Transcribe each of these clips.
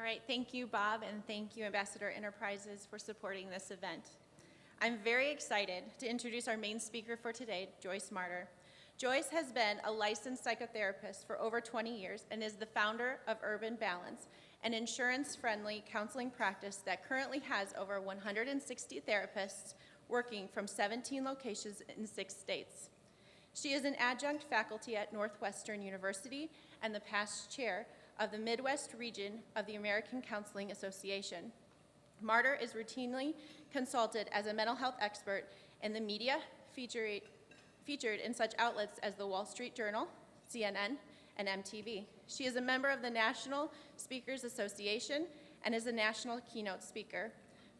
right, thank you, Bob, and thank you, Ambassador Enterprises, for supporting this event. I'm very excited to introduce our main speaker for today, Joyce Marter. Joyce has been a licensed psychotherapist for over 20 years and is the founder of Urban Balance, an insurance-friendly counseling practice that currently has over 160 therapists working from 17 locations in 6 states. She is an adjunct faculty at Northwestern University and the past chair of the Midwest region of the American Counseling Association. Marter is routinely consulted as a mental health expert in the media, featured in such outlets as the Wall Street Journal, CNN, and MTV. She is a member of the National Speakers Association and is a national keynote speaker.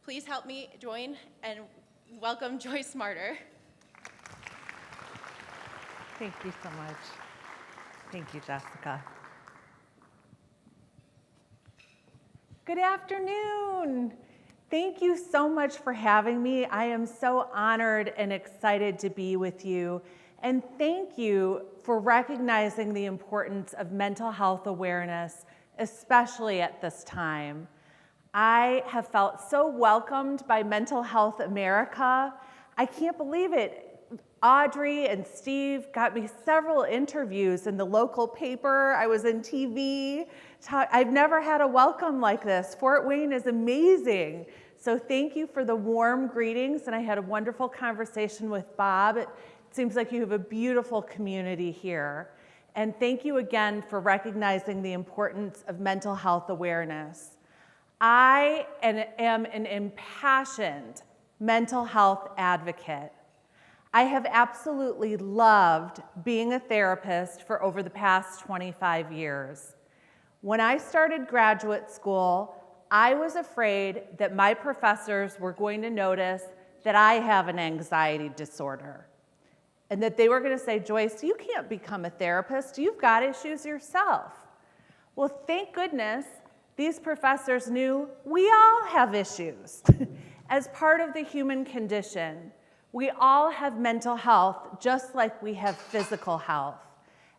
Please help me join and welcome Joyce Marter. Thank you so much. Thank you, Jessica. Good afternoon. Thank you so much for having me. I am so honored and excited to be with you. And thank you for recognizing the importance of mental health awareness, especially at this time. I have felt so welcomed by Mental Health America. I can't believe it. Audrey and Steve got me several interviews in the local paper. I was in TV. I've never had a welcome like this. Fort Wayne is amazing. So thank you for the warm greetings, and I had a wonderful conversation with Bob. It seems like you have a beautiful community here. And thank you again for recognizing the importance of mental health awareness. I am an impassioned mental health advocate. I have absolutely loved being a therapist for over the past 25 years. When I started graduate school, I was afraid that my professors were going to notice that I have an anxiety disorder and that they were going to say, Joyce, you can't become a therapist. You've got issues yourself. Well, thank goodness these professors knew we all have issues as part of the human condition. We all have mental health just like we have physical health.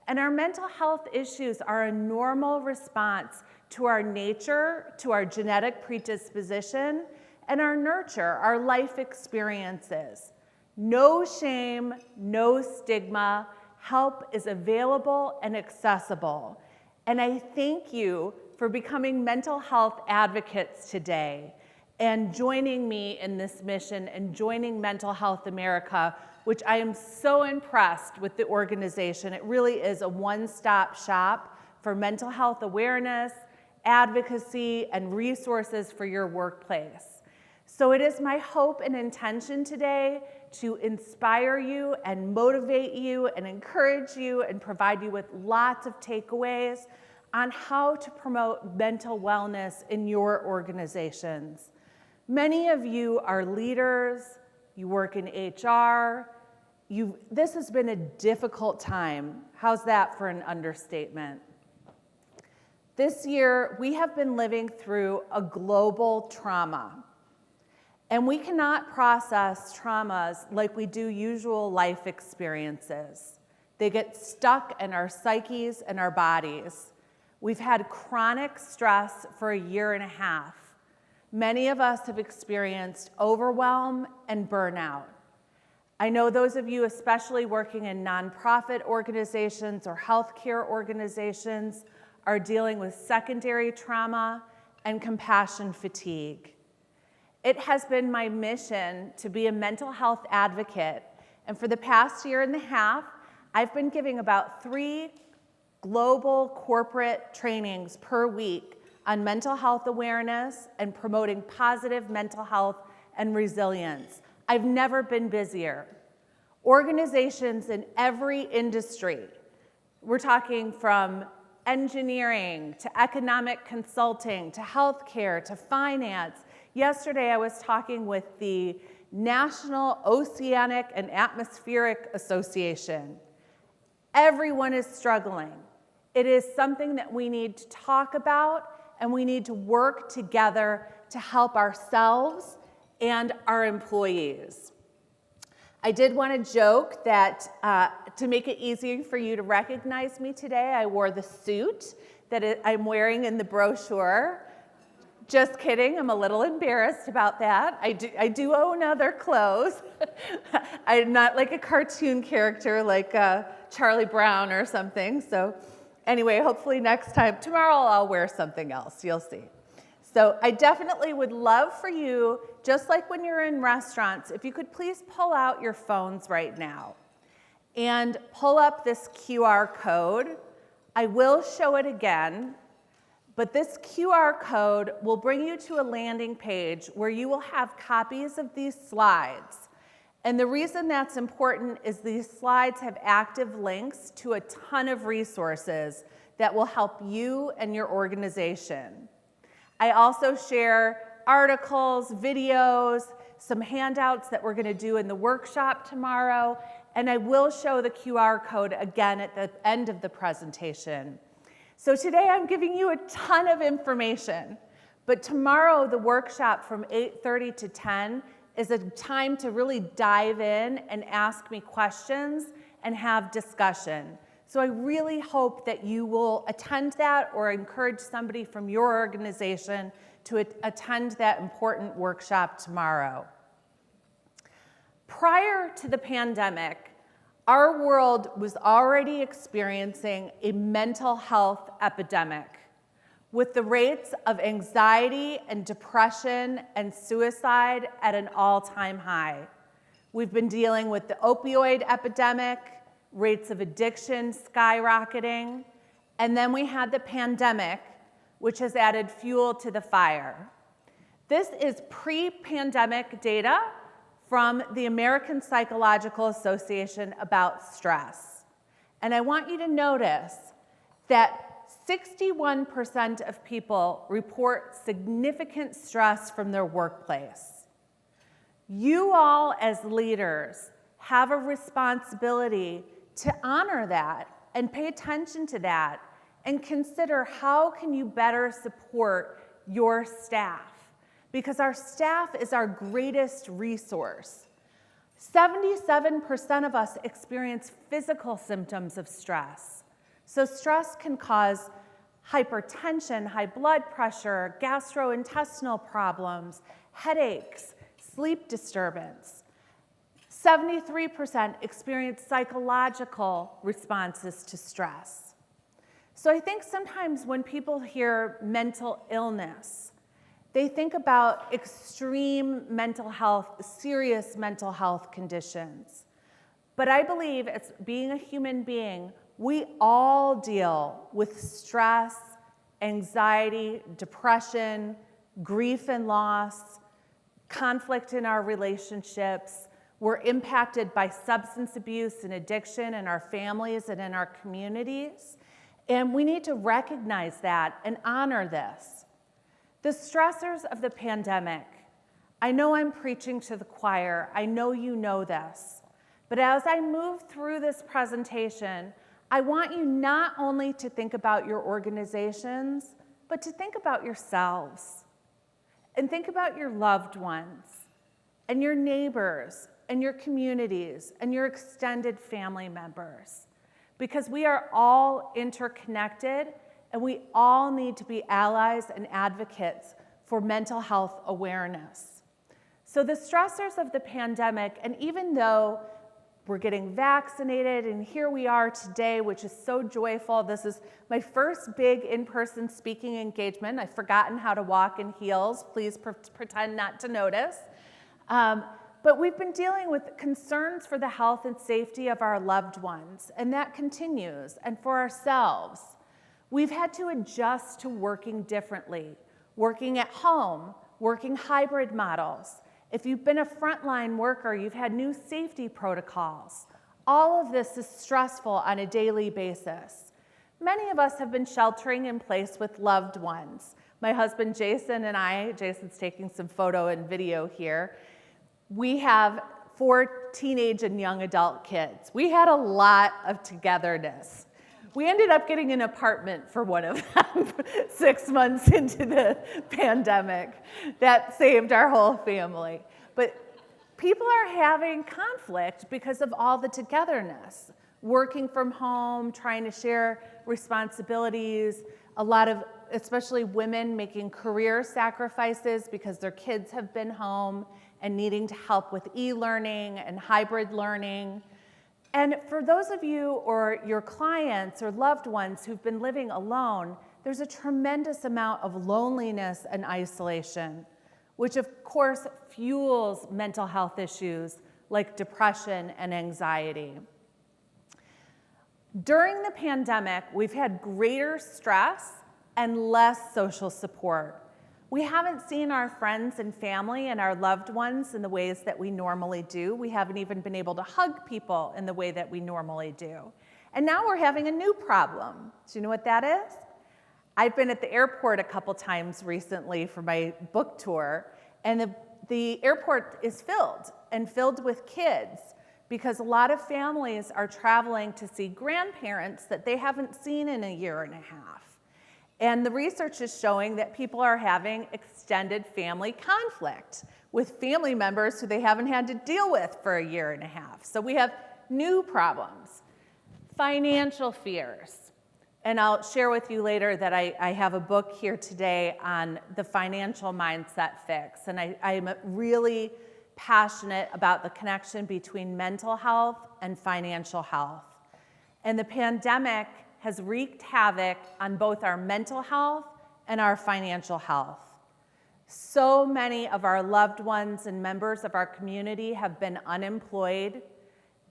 And our mental health issues are a normal response to our nature, to our genetic predisposition, and our nurture, our life experiences. No shame, no stigma. Help is available and accessible. And I thank you for becoming mental health advocates today and joining me in this mission and joining Mental Health America, which I am so impressed with the organization. It really is a one-stop shop for mental health awareness, advocacy, and resources for your workplace. So it is my hope and intention today to inspire you and motivate you and encourage you and provide you with lots of takeaways on how to promote mental wellness in your organizations. Many of you are leaders, you work in HR, this has been a difficult time. How's that for an understatement? This year, we have been living through a global trauma, and we cannot process traumas like we do usual life experiences. They get stuck in our psyches and our bodies. We've had chronic stress for a year and a half. Many of us have experienced overwhelm and burnout. I know those of you, especially working in nonprofit organizations or healthcare organizations, are dealing with secondary trauma and compassion fatigue. It has been my mission to be a mental health advocate, and for the past year and a half, I've been giving about 3 global corporate trainings per week on mental health awareness and promoting positive mental health and resilience. I've never been busier. Organizations in every industry, we're talking from engineering to economic consulting to healthcare to finance. Yesterday I was talking with the National Oceanic and Atmospheric Association. Everyone is struggling. It is something that we need to talk about, and we need to work together to help ourselves and our employees. I did want to joke that to make it easier for you to recognize me today, I wore the suit that I'm wearing in the brochure. Just kidding, I'm a little embarrassed about that. I do own other clothes. I'm not like a cartoon character like Charlie Brown or something. So anyway, hopefully next time, tomorrow I'll wear something else, you'll see. So I definitely would love for you, just like when you're in restaurants, if you could please pull out your phones right now and pull up this QR code. I will show it again. But this QR code will bring you to a landing page where you will have copies of these slides. And the reason that's important is these slides have active links to a ton of resources that will help you and your organization. I also share articles, videos, some handouts that we're going to do in the workshop tomorrow, and I will show the QR code again at the end of the presentation. So today I'm giving you a ton of information, but tomorrow the workshop from 8:30 to 10 is a time to really dive in and ask me questions and have discussion. So I really hope that you will attend that or encourage somebody from your organization to attend that important workshop tomorrow. Prior to the pandemic, our world was already experiencing a mental health epidemic, with the rates of anxiety and depression and suicide at an all-time high. We've been dealing with the opioid epidemic, rates of addiction skyrocketing, and then we had the pandemic, which has added fuel to the fire. This is pre-pandemic data from the American Psychological Association about stress. And I want you to notice that 61% of people report significant stress from their workplace. You all as leaders have a responsibility to honor that and pay attention to that and consider how can you better support your staff. Because our staff is our greatest resource. 77% of us experience physical symptoms of stress. So stress can cause hypertension, high blood pressure, gastrointestinal problems, headaches, sleep disturbance. 73% experience psychological responses to stress. So I think sometimes when people hear mental illness, they think about extreme mental health, serious mental health conditions. But I believe, as being a human being, we all deal with stress, anxiety, depression, grief and loss, conflict in our relationships. We're impacted by substance abuse and addiction in our families and in our communities. And we need to recognize that and honor this. The stressors of the pandemic, I know I'm preaching to the choir, I know you know this, but as I move through this presentation, I want you not only to think about your organizations, but to think about yourselves, and think about your loved ones, and your neighbors, and your communities, and your extended family members, because we are all interconnected, and we all need to be allies and advocates for mental health awareness. So the stressors of the pandemic, and even though we're getting vaccinated, and here we are today, which is so joyful. This is my first big in-person speaking engagement. I've forgotten how to walk in heels. Please pretend not to notice. But we've been dealing with concerns for the health and safety of our loved ones, and that continues, and for ourselves. We've had to adjust to working differently, working at home, working hybrid models. If you've been a frontline worker, you've had new safety protocols. All of this is stressful on a daily basis. Many of us have been sheltering in place with loved ones. My husband Jason and I, Jason's taking some photo and video here, we have 4 teenage and young adult kids. We had a lot of togetherness. We ended up getting an apartment for one of them 6 months into the pandemic. That saved our whole family. But people are having conflict because of all the togetherness. Working from home, trying to share responsibilities, a lot of especially women, making career sacrifices because their kids have been home and needing to help with e-learning and hybrid learning. And for those of you or your clients or loved ones who've been living alone, there's a tremendous amount of loneliness and isolation, which of course fuels mental health issues like depression and anxiety. During the pandemic, we've had greater stress and less social support. We haven't seen our friends and family and our loved ones in the ways that we normally do. We haven't even been able to hug people in the way that we normally do. And now we're having a new problem. Do you know what that is? I've been at the airport a couple times recently for my book tour, and the airport is filled with kids because a lot of families are traveling to see grandparents that they haven't seen in a year and a half. And the research is showing that people are having extended family conflict with family members who they haven't had to deal with for a year and a half. So we have new problems. Financial fears. And I'll share with you later that I have a book here today on the financial mindset fix. And I'm really passionate about the connection between mental health and financial health. And the pandemic has wreaked havoc on both our mental health and our financial health. So many of our loved ones and members of our community have been unemployed.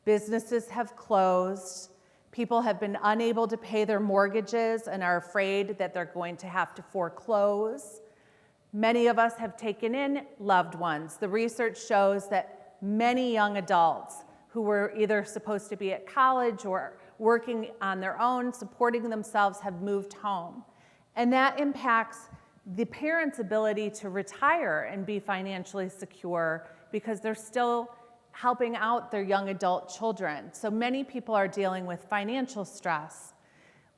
Businesses have closed. People have been unable to pay their mortgages and are afraid that they're going to have to foreclose. Many of us have taken in loved ones. The research shows that many young adults who were either supposed to be at college or working on their own, supporting themselves, have moved home. And that impacts the parents' ability to retire and be financially secure because they're still helping out their young adult children. So many people are dealing with financial stress.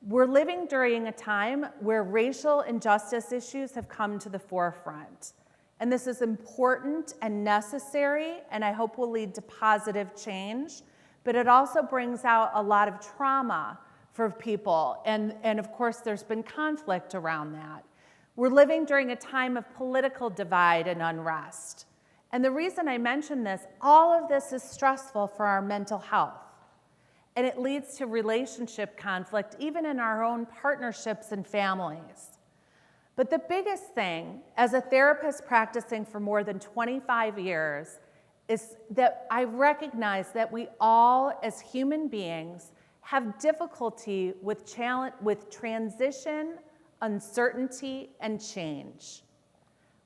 We're living during a time where racial injustice issues have come to the forefront. And this is important and necessary, and I hope will lead to positive change. But it also brings out a lot of trauma for people. And of course, there's been conflict around that. We're living during a time of political divide and unrest. And the reason I mention this, all of this is stressful for our mental health. And it leads to relationship conflict, even in our own partnerships and families. But the biggest thing, as a therapist practicing for more than 25 years, is that I recognize that we all, as human beings, have difficulty with transition, uncertainty, and change.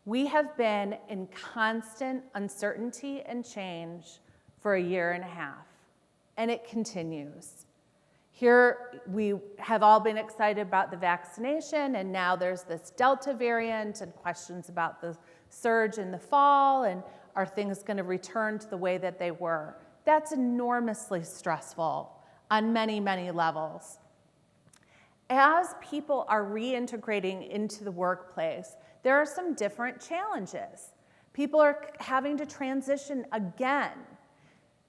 We have been in constant uncertainty and change for a year and a half, and it continues. Here, we have all been excited about the vaccination, and now there's this Delta variant and questions about the surge in the fall, and are things going to return to the way that they were? That's enormously stressful on many, many levels. As people are reintegrating into the workplace, there are some different challenges. People are having to transition again.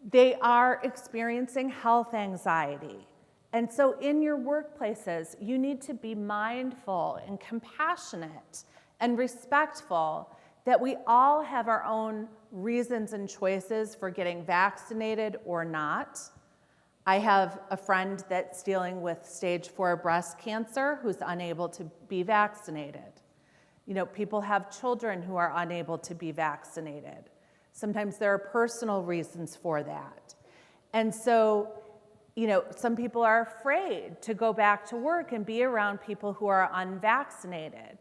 They are experiencing health anxiety. And so in your workplaces, you need to be mindful and compassionate and respectful that we all have our own reasons and choices for getting vaccinated or not. I have a friend that's dealing with stage 4 breast cancer who's unable to be vaccinated. You know, people have children who are unable to be vaccinated. Sometimes there are personal reasons for that. And so, you know, some people are afraid to go back to work and be around people who are unvaccinated.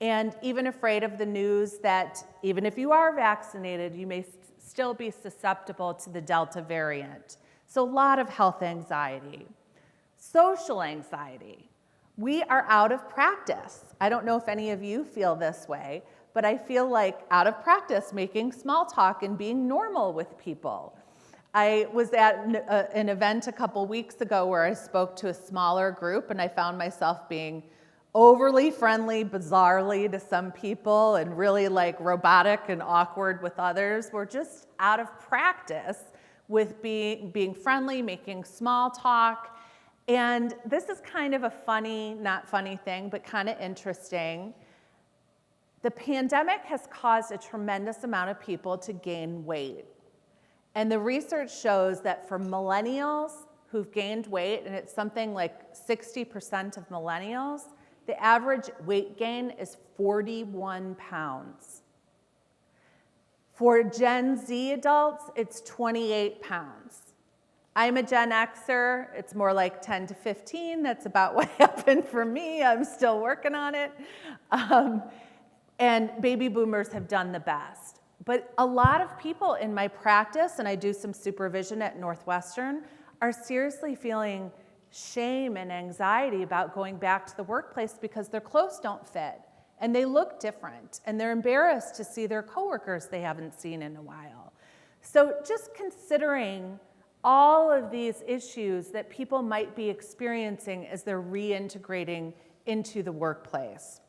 And even afraid of the news that even if you are vaccinated, you may still be susceptible to the Delta variant. So a lot of health anxiety. Social anxiety. We are out of practice. I don't know if any of you feel this way, but I feel like out of practice making small talk and being normal with people. I was at an event a couple weeks ago where I spoke to a smaller group, and I found myself being overly friendly, bizarrely to some people, and really like robotic and awkward with others. We're just out of practice with being friendly, making small talk. And this is kind of a funny, not funny thing, but kind of interesting. The pandemic has caused a tremendous amount of people to gain weight. And the research shows that for millennials who've gained weight, and it's something like 60% of millennials, the average weight gain is 41 pounds. For Gen Z adults, it's 28 pounds. I'm a Gen Xer, it's more like 10 to 15. That's about what happened for me. I'm still working on it. And baby boomers have done the best. But a lot of people in my practice, and I do some supervision at Northwestern, are seriously feeling shame and anxiety about going back to the workplace because their clothes don't fit and they look different and they're embarrassed to see their coworkers they haven't seen in a while. So just considering all of these issues that people might be experiencing as they're reintegrating into the workplace.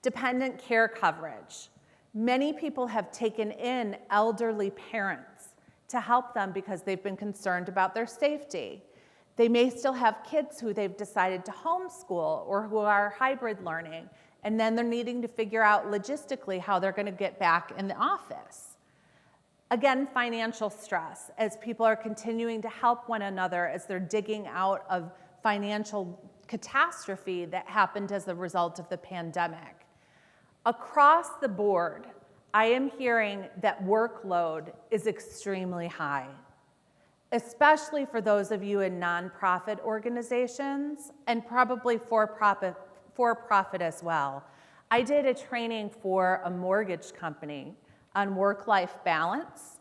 Dependent care coverage. Many people have taken in elderly parents to help them because they've been concerned about their safety. They may still have kids who they've decided to homeschool or who are hybrid learning, and then they're needing to figure out logistically how they're going to get back in the office. Again, financial stress, as people are continuing to help one another as they're digging out of financial catastrophe that happened as a result of the pandemic. Across the board, I am hearing that workload is extremely high, especially for those of you in nonprofit organizations and probably for-profit as well. I did a training for a mortgage company on work-life balance,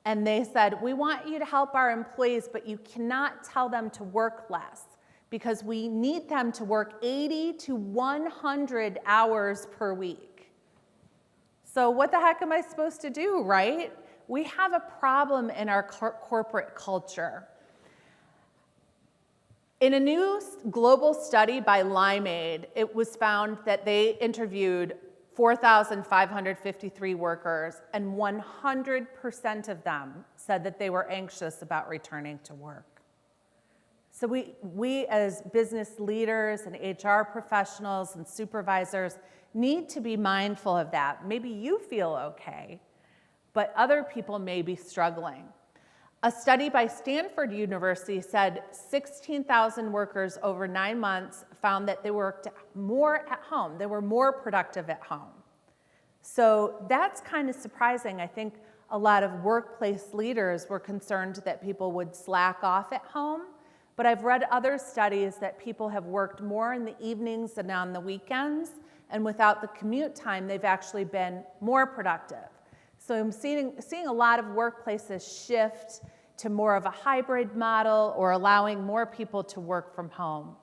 and they said, we want you to help our employees, but you cannot tell them to work less because we need them to work 80 to 100 hours per week. So what the heck am I supposed to do, right? We have a problem in our corporate culture. In a new global study by Limeade, it was found that they interviewed 4,553 workers, and 100% of them said that they were anxious about returning to work. So we as business leaders and HR professionals and supervisors need to be mindful of that. Maybe you feel okay, but other people may be struggling. A study by Stanford University said 16,000 workers over 9 months found that they worked more at home. They were more productive at home. So that's kind of surprising. I think a lot of workplace leaders were concerned that people would slack off at home. But I've read other studies that people have worked more in the evenings and on the weekends, and without the commute time, they've actually been more productive. So I'm seeing a lot of workplaces shift to more of a hybrid model or allowing more people to work from home.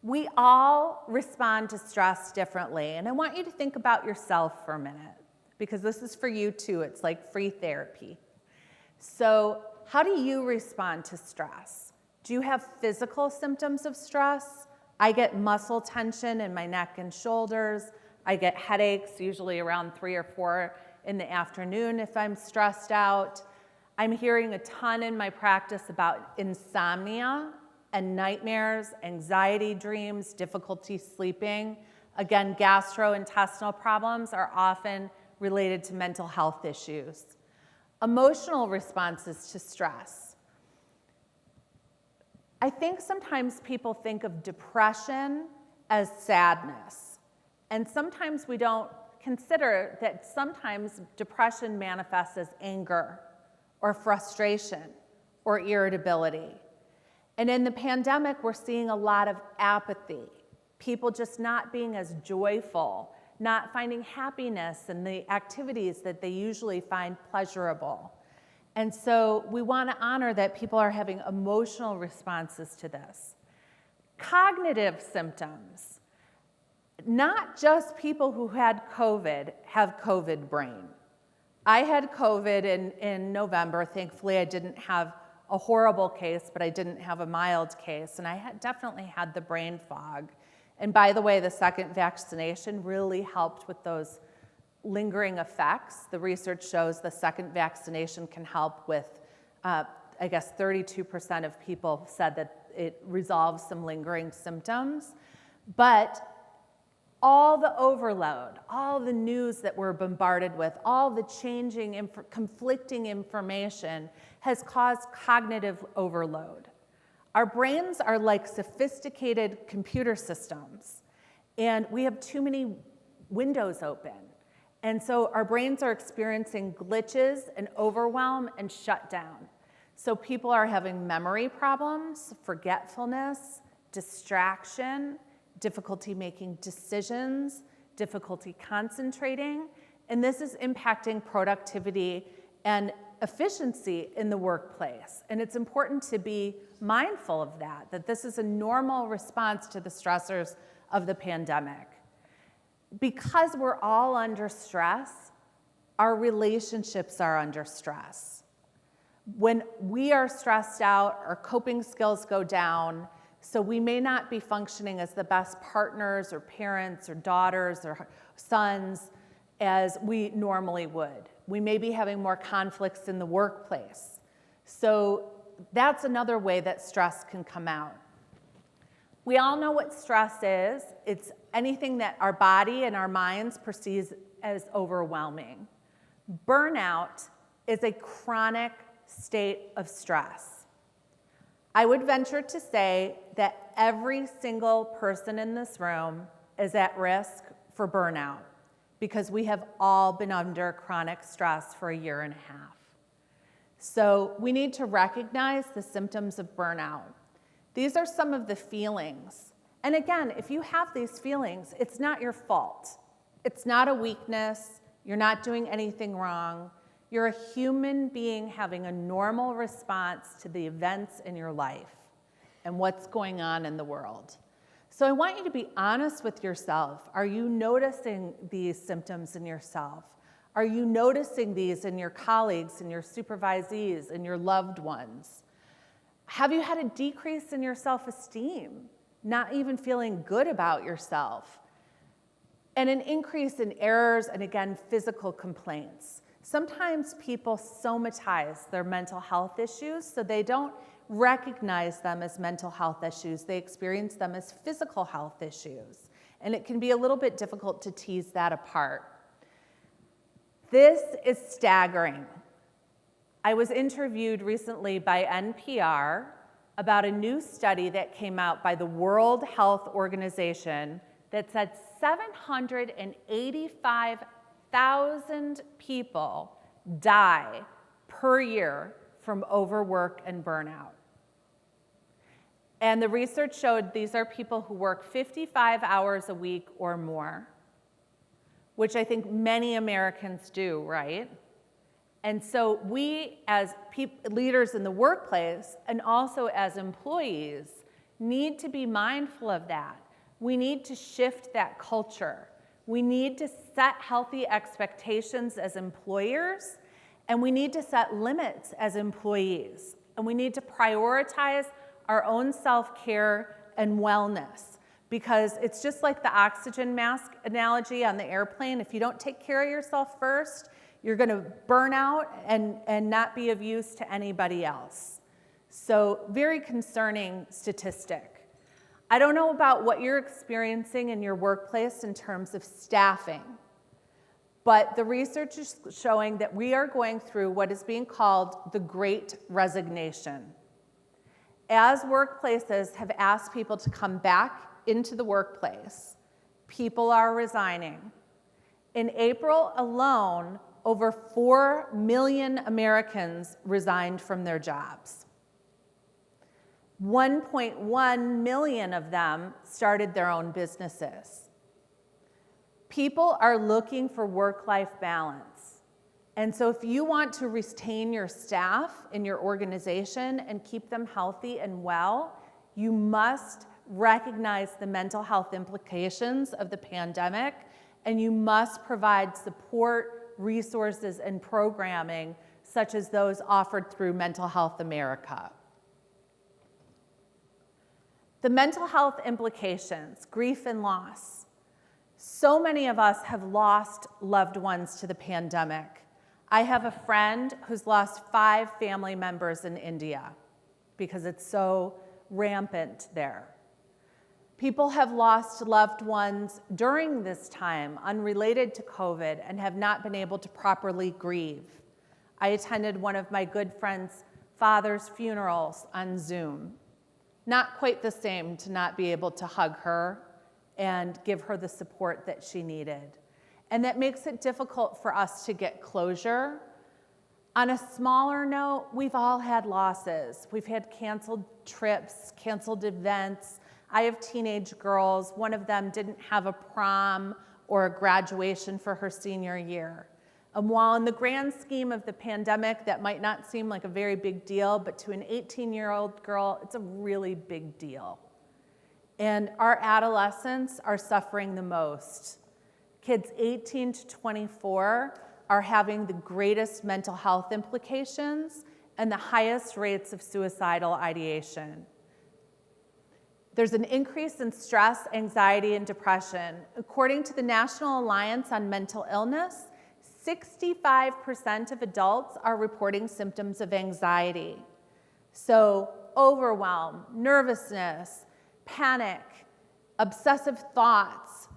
We all respond to stress differently, and I want you to think about yourself for a minute, because this is for you too. It's like free therapy. So how do you respond to stress? Do you have physical symptoms of stress? I get muscle tension in my neck and shoulders. I get headaches, usually around 3 or 4 in the afternoon if I'm stressed out. I'm hearing a ton in my practice about insomnia and nightmares, anxiety dreams, difficulty sleeping. Again, gastrointestinal problems are often related to mental health issues. Emotional responses to stress. I think sometimes people think of depression as sadness, and sometimes we don't consider that sometimes depression manifests as anger or frustration or irritability. And in the pandemic, we're seeing a lot of apathy, people just not being as joyful, not finding happiness in the activities that they usually find pleasurable. And so we want to honor that people are having emotional responses to this. Cognitive symptoms. Not just people who had COVID have COVID brain. I had COVID in November. Thankfully, I didn't have a horrible case, but I didn't have a mild case. And I definitely had the brain fog. And by the way, the second vaccination really helped with those lingering effects. The research shows the second vaccination can help with I guess 32% of people said that it resolves some lingering symptoms. But all the overload, all the news that we're bombarded with, all the changing, conflicting information has caused cognitive overload. Our brains are like sophisticated computer systems, and we have too many windows open. And so our brains are experiencing glitches and overwhelm and shutdown. So people are having memory problems, forgetfulness, distraction, difficulty making decisions, difficulty concentrating, and this is impacting productivity and efficiency in the workplace. And it's important to be mindful of that this is a normal response to the stressors of the pandemic. Because we're all under stress, our relationships are under stress. When we are stressed out, our coping skills go down, so we may not be functioning as the best partners or parents or daughters or sons as we normally would. We may be having more conflicts in the workplace. So that's another way that stress can come out. We all know what stress is. It's anything that our body and our minds perceive as overwhelming. Burnout is a chronic state of stress. I would venture to say that every single person in this room is at risk for burnout because we have all been under chronic stress for a year and a half. So we need to recognize the symptoms of burnout. These are some of the feelings. And again, if you have these feelings, it's not your fault. It's not a weakness. You're not doing anything wrong. You're a human being having a normal response to the events in your life and what's going on in the world. So I want you to be honest with yourself. Are you noticing these symptoms in yourself? Are you noticing these in your colleagues, in your supervisees, in your loved ones? Have you had a decrease in your self-esteem, not even feeling good about yourself? And an increase in errors and, again, physical complaints. Sometimes people somatize their mental health issues, so they don't recognize them as mental health issues. They experience them as physical health issues. And it can be a little bit difficult to tease that apart. This is staggering. I was interviewed recently by NPR about a new study that came out by the World Health Organization that said 785,000 people die per year from overwork and burnout. And the research showed these are people who work 55 hours a week or more, which I think many Americans do, right? And so we, as leaders in the workplace and also as employees, need to be mindful of that. We need to shift that culture. We need to set healthy expectations as employers, and we need to set limits as employees. And we need to prioritize our own self-care and wellness, because it's just like the oxygen mask analogy on the airplane. If you don't take care of yourself first, you're going to burn out and not be of use to anybody else. So, very concerning statistic. I don't know about what you're experiencing in your workplace in terms of staffing, but the research is showing that we are going through what is being called the Great Resignation. As workplaces have asked people to come back into the workplace, people are resigning. In April alone, over 4 million Americans resigned from their jobs. 1.1 million of them started their own businesses. People are looking for work-life balance. And so if you want to retain your staff in your organization and keep them healthy and well, you must recognize the mental health implications of the pandemic, and you must provide support, resources, and programming such as those offered through Mental Health America. The mental health implications, grief and loss. So many of us have lost loved ones to the pandemic. I have a friend who's lost 5 family members in India because it's so rampant there. People have lost loved ones during this time unrelated to COVID and have not been able to properly grieve. I attended one of my good friend's father's funerals on Zoom. Not quite the same to not be able to hug her and give her the support that she needed. And that makes it difficult for us to get closure. On a smaller note, we've all had losses. We've had canceled trips, canceled events. I have teenage girls. One of them didn't have a prom or a graduation for her senior year. And while in the grand scheme of the pandemic, that might not seem like a very big deal, but to an 18-year-old girl, it's a really big deal. And our adolescents are suffering the most. Kids 18 to 24 are having the greatest mental health implications and the highest rates of suicidal ideation. There's an increase in stress, anxiety, and depression. According to the National Alliance on Mental Illness, 65% of adults are reporting symptoms of anxiety. So overwhelm, nervousness, panic, obsessive thoughts,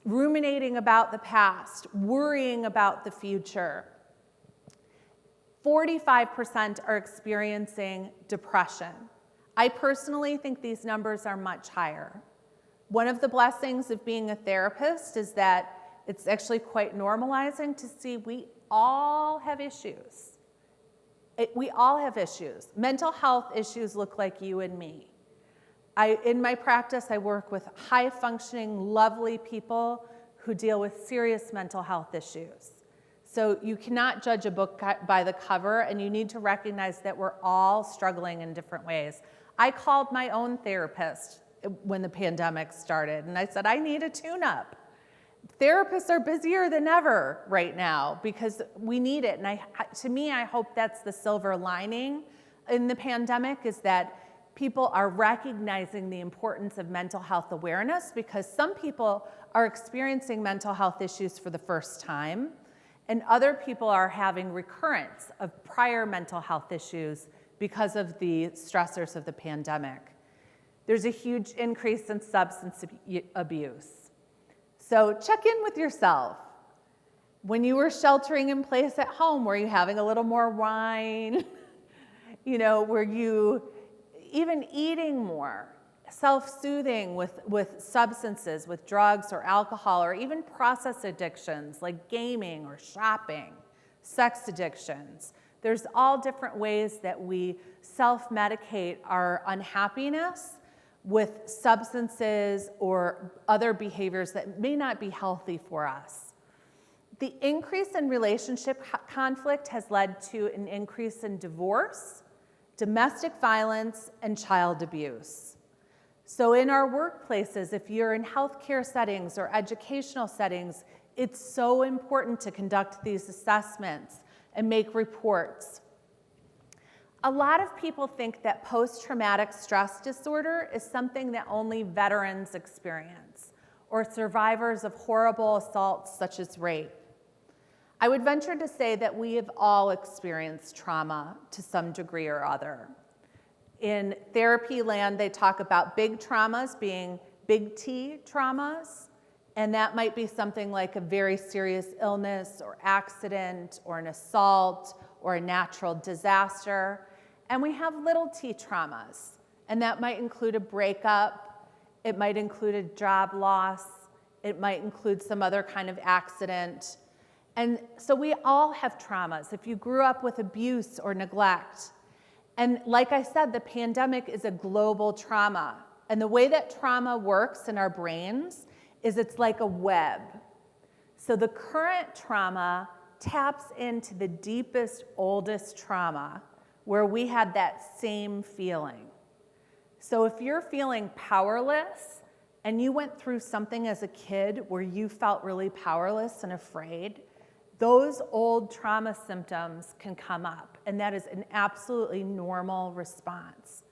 ruminating about the past, worrying about the future. 45% are experiencing depression. I personally think these numbers are much higher. One of the blessings of being a therapist is that it's actually quite normalizing to see we all have issues. We all have issues. Mental health issues look like you and me. In my practice, I work with high-functioning, lovely people who deal with serious mental health issues. So you cannot judge a book by the cover, and you need to recognize that we're all struggling in different ways. I called my own therapist when the pandemic started, and I said, I need a tune-up. Therapists are busier than ever right now because we need it. And to me, I hope that's the silver lining in the pandemic, is that people are recognizing the importance of mental health awareness, because some people are experiencing mental health issues for the first time, and other people are having recurrence of prior mental health issues because of the stressors of the pandemic. There's a huge increase in substance abuse. So check in with yourself. When you were sheltering in place at home, were you having a little more wine? Were you even eating more? Self-soothing with substances, with drugs or alcohol, or even process addictions like gaming or shopping, sex addictions. There's all different ways that we self-medicate our unhappiness with substances or other behaviors that may not be healthy for us. The increase in relationship conflict has led to an increase in divorce, domestic violence, and child abuse. So in our workplaces, if you're in healthcare settings or educational settings, it's so important to conduct these assessments and make reports. A lot of people think that post-traumatic stress disorder is something that only veterans experience, or survivors of horrible assaults such as rape. I would venture to say that we have all experienced trauma to some degree or other. In therapy land, they talk about big traumas being big T traumas, and that might be something like a very serious illness or accident or an assault or a natural disaster. And we have little t traumas, and that might include a breakup, it might include a job loss, it might include some other kind of accident. And so we all have traumas if you grew up with abuse or neglect. And like I said, the pandemic is a global trauma. And the way that trauma works in our brains is it's like a web. So the current trauma taps into the deepest, oldest trauma where we had that same feeling. So if you're feeling powerless and you went through something as a kid where you felt really powerless and afraid, those old trauma symptoms can come up, and that is an absolutely normal response.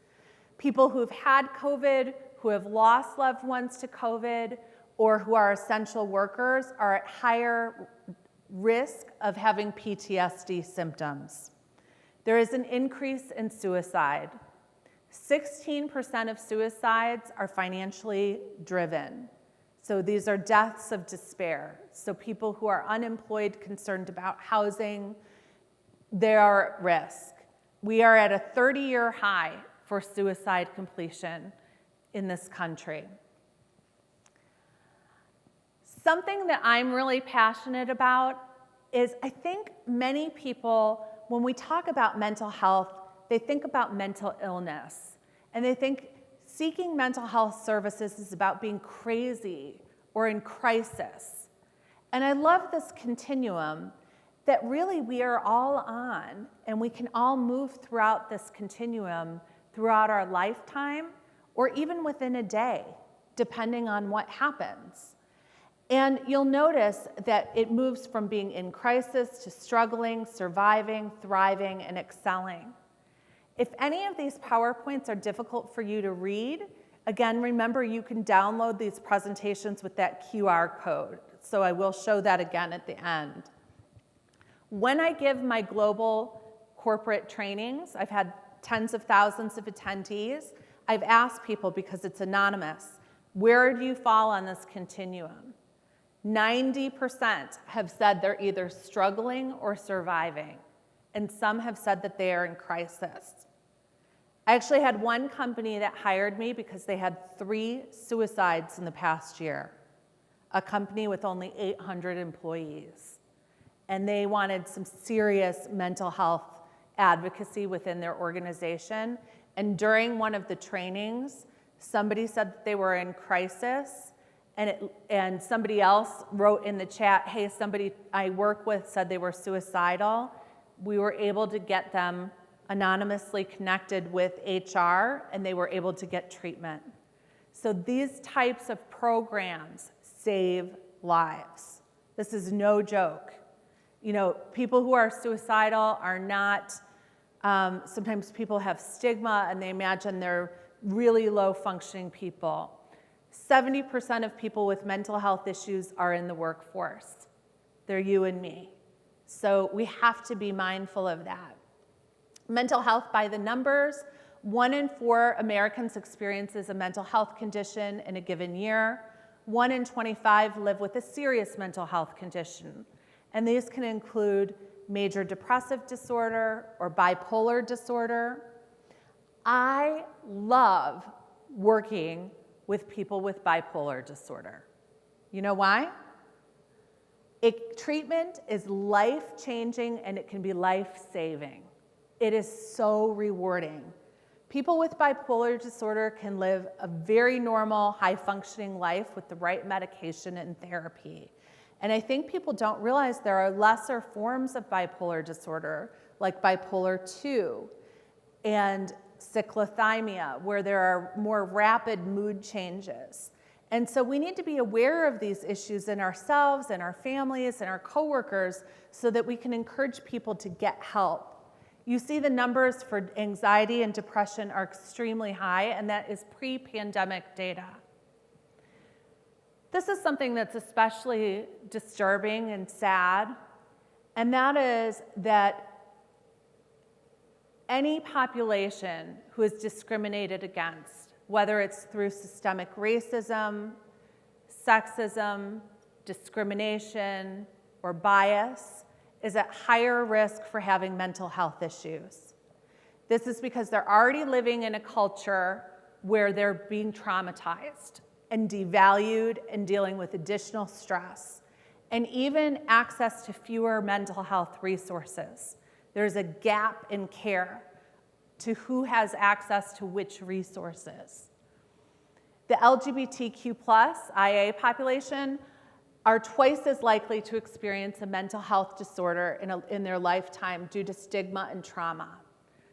People who've had COVID, who have lost loved ones to COVID, or who are essential workers are at higher risk of having PTSD symptoms. There is an increase in suicide. 16% of suicides are financially driven. So these are deaths of despair. So people who are unemployed, concerned about housing, they are at risk. We are at a 30-year high for suicide completion in this country. Something that I'm really passionate about is I think many people, when we talk about mental health, they think about mental illness. And they think seeking mental health services is about being crazy or in crisis. And I love this continuum that really we are all on, and we can all move throughout this continuum throughout our lifetime, or even within a day, depending on what happens. And you'll notice that it moves from being in crisis to struggling, surviving, thriving, and excelling. If any of these PowerPoints are difficult for you to read, again, remember you can download these presentations with that QR code. So I will show that again at the end. When I give my global corporate trainings, I've had tens of thousands of attendees. I've asked people, because it's anonymous, where do you fall on this continuum? 90% have said they're either struggling or surviving, and some have said that they are in crisis. I actually had one company that hired me because they had 3 suicides in the past year, a company with only 800 employees. And they wanted some serious mental health advocacy within their organization. And during one of the trainings, somebody said that they were in crisis, and somebody else wrote in the chat, hey, somebody I work with said they were suicidal. We were able to get them anonymously connected with HR, and they were able to get treatment. So these types of programs save lives. This is no joke. You know, people who are suicidal are not, sometimes people have stigma and they imagine they're really low functioning people. 70% of people with mental health issues are in the workforce. They're you and me. So we have to be mindful of that. Mental health by the numbers, 1 in 4 Americans experiences a mental health condition in a given year. 1 in 25 live with a serious mental health condition. And these can include major depressive disorder or bipolar disorder. I love working with people with bipolar disorder. You know why? Treatment is life-changing and it can be life-saving. It is so rewarding. People with bipolar disorder can live a very normal, high-functioning life with the right medication and therapy. And I think people don't realize there are lesser forms of bipolar disorder, like bipolar 2 and cyclothymia, where there are more rapid mood changes. And so we need to be aware of these issues in ourselves and our families and our coworkers so that we can encourage people to get help. You see the numbers for anxiety and depression are extremely high, and that is pre-pandemic data. This is something that's especially disturbing and sad, and that is that any population who is discriminated against, whether it's through systemic racism, sexism, discrimination, or bias, is at higher risk for having mental health issues. This is because they're already living in a culture where they're being traumatized and devalued and dealing with additional stress, and even access to fewer mental health resources. There's a gap in care to who has access to which resources. The LGBTQ+ IA population are twice as likely to experience a mental health disorder in their lifetime due to stigma and trauma.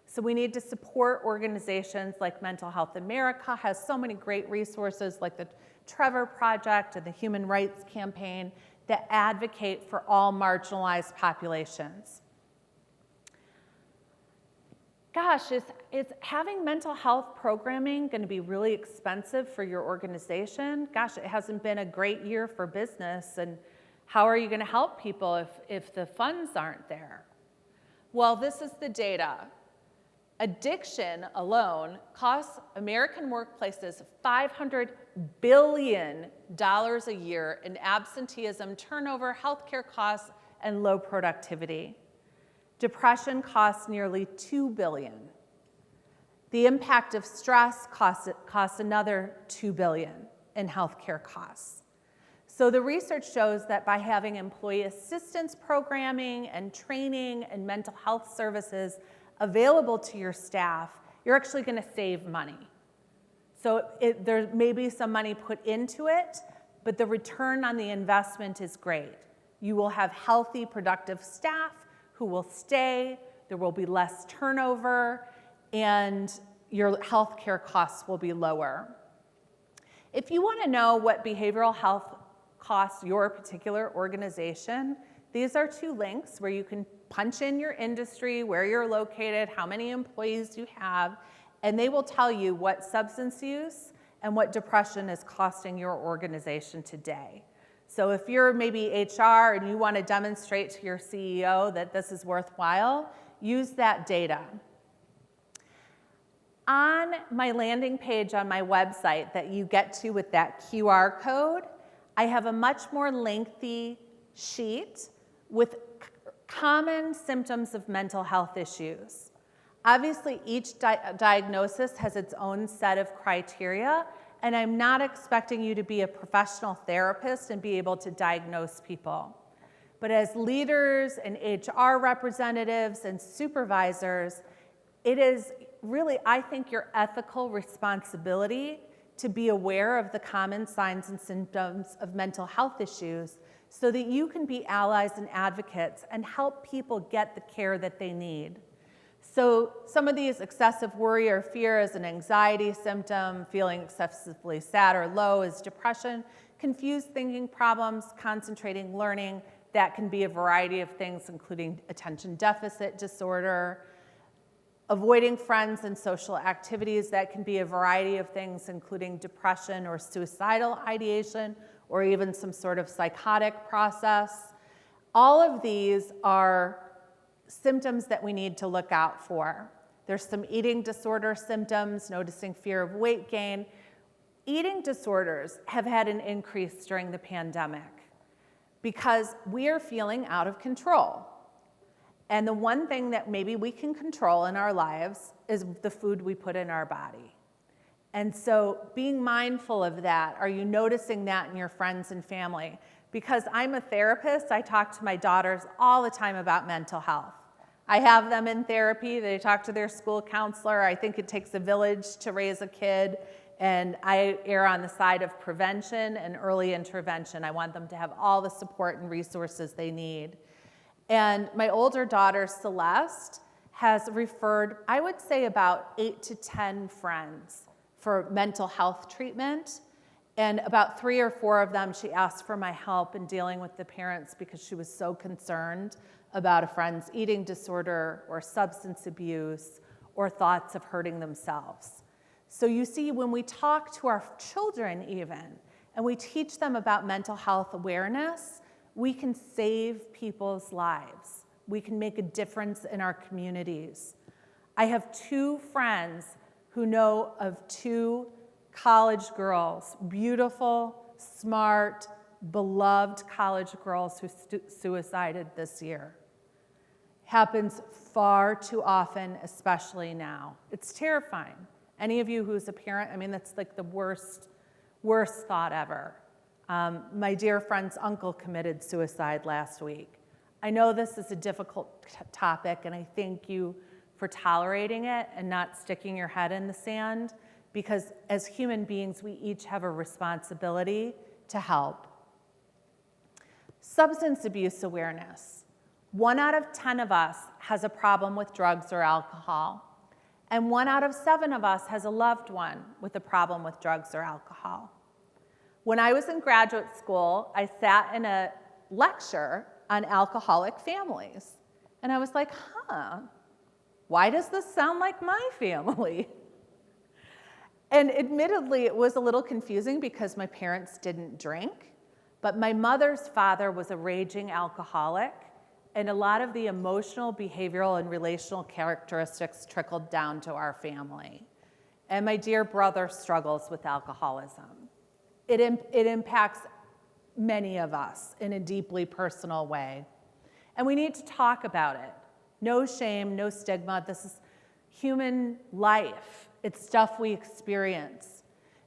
So we need to support organizations like Mental Health America has so many great resources like the Trevor Project and the Human Rights Campaign that advocate for all marginalized populations. Gosh, is having mental health programming going to be really expensive for your organization? Gosh, it hasn't been a great year for business, and How are you going to help people if the funds aren't there? Well, this is the data. Addiction alone costs American workplaces $500 billion a year in absenteeism, turnover, healthcare costs, and low productivity. Depression costs nearly $2 billion. The impact of stress costs another $2 billion in healthcare costs. So the research shows that by having employee assistance programming and training and mental health services available to your staff, you're actually going to save money. So there may be some money put into it, but the return on the investment is great. You will have healthy, productive staff who will stay, there will be less turnover, and your healthcare costs will be lower. If you want to know what behavioral health costs your particular organization, these are 2 links where you can punch in your industry, where you're located, how many employees you have, and they will tell you what substance use and what depression is costing your organization today. So if you're maybe HR and you want to demonstrate to your CEO that this is worthwhile, use that data. On my landing page on my website that you get to with that QR code, I have a much more lengthy sheet with common symptoms of mental health issues. Obviously, each diagnosis has its own set of criteria, and I'm not expecting you to be a professional therapist and be able to diagnose people. But as leaders and HR representatives and supervisors, it is really, I think, your ethical responsibility to be aware of the common signs and symptoms of mental health issues so that you can be allies and advocates and help people get the care that they need. So some of these: excessive worry or fear is an anxiety symptom, feeling excessively sad or low is depression, confused thinking problems, concentrating learning, that can be a variety of things, including attention deficit disorder. Avoiding friends and social activities, that can be a variety of things, including depression or suicidal ideation, or even some sort of psychotic process. All of these are symptoms that we need to look out for. There's some eating disorder symptoms, noticing fear of weight gain. Eating disorders have had an increase during the pandemic because we are feeling out of control. And the one thing that maybe we can control in our lives is the food we put in our body. And so being mindful of that, are you noticing that in your friends and family? Because I'm a therapist, I talk to my daughters all the time about mental health. I have them in therapy, they talk to their school counselor. I think it takes a village to raise a kid, and I err on the side of prevention and early intervention. I want them to have all the support and resources they need. And my older daughter, Celeste, has referred, I would say, about 8 to 10 friends for mental health treatment. And about 3 or 4 of them, she asked for my help in dealing with the parents because she was so concerned about a friend's eating disorder or substance abuse or thoughts of hurting themselves. So you see, when we talk to our children even, and we teach them about mental health awareness, we can save people's lives. We can make a difference in our communities. I have 2 friends who know of 2 college girls, beautiful, smart, beloved college girls who suicided this year. Happens far too often, especially now. It's terrifying. Any of you who's a parent, I mean, that's like the worst thought ever. My dear friend's uncle committed suicide last week. I know this is a difficult topic, and I thank you for tolerating it and not sticking your head in the sand, because as human beings, we each have a responsibility to help. Substance abuse awareness. 1 out of 10 of us has a problem with drugs or alcohol, and 1 out of 7 of us has a loved one with a problem with drugs or alcohol. When I was in graduate school, I sat in a lecture on alcoholic families, and I was like, why does this sound like my family? And admittedly, it was a little confusing because my parents didn't drink, But my mother's father was a raging alcoholic, and a lot of the emotional, behavioral, and relational characteristics trickled down to our family. And my dear brother struggles with alcoholism. It impacts many of us in a deeply personal way. And we need to talk about it. No shame, no stigma. This is human life. It's stuff we experience.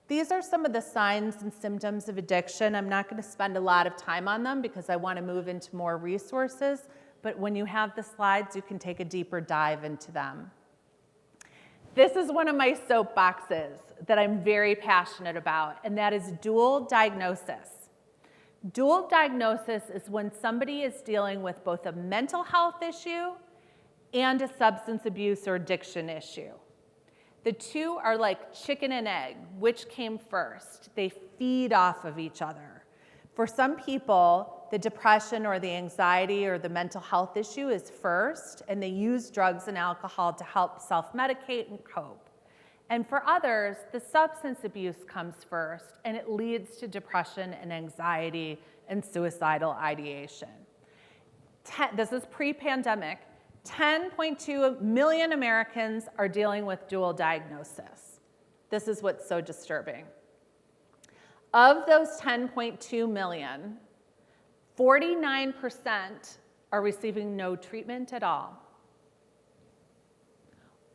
These are some of the signs and symptoms of addiction. I'm not going to spend a lot of time on them because I want to move into more resources, but when you have the slides, you can take a deeper dive into them. This is one of my soapboxes that I'm very passionate about, and that is dual diagnosis. Dual diagnosis is when somebody is dealing with both a mental health issue and a substance abuse or addiction issue. The two are like chicken and egg. Which came first? They feed off of each other. For some people, the depression or the anxiety or the mental health issue is first, and they use drugs and alcohol to help self-medicate and cope. And for others, the substance abuse comes first, and it leads to depression and anxiety and suicidal ideation. This is pre-pandemic. 10.2 million Americans are dealing with dual diagnosis. This is what's so disturbing. Of those 10.2 million, 49% are receiving no treatment at all.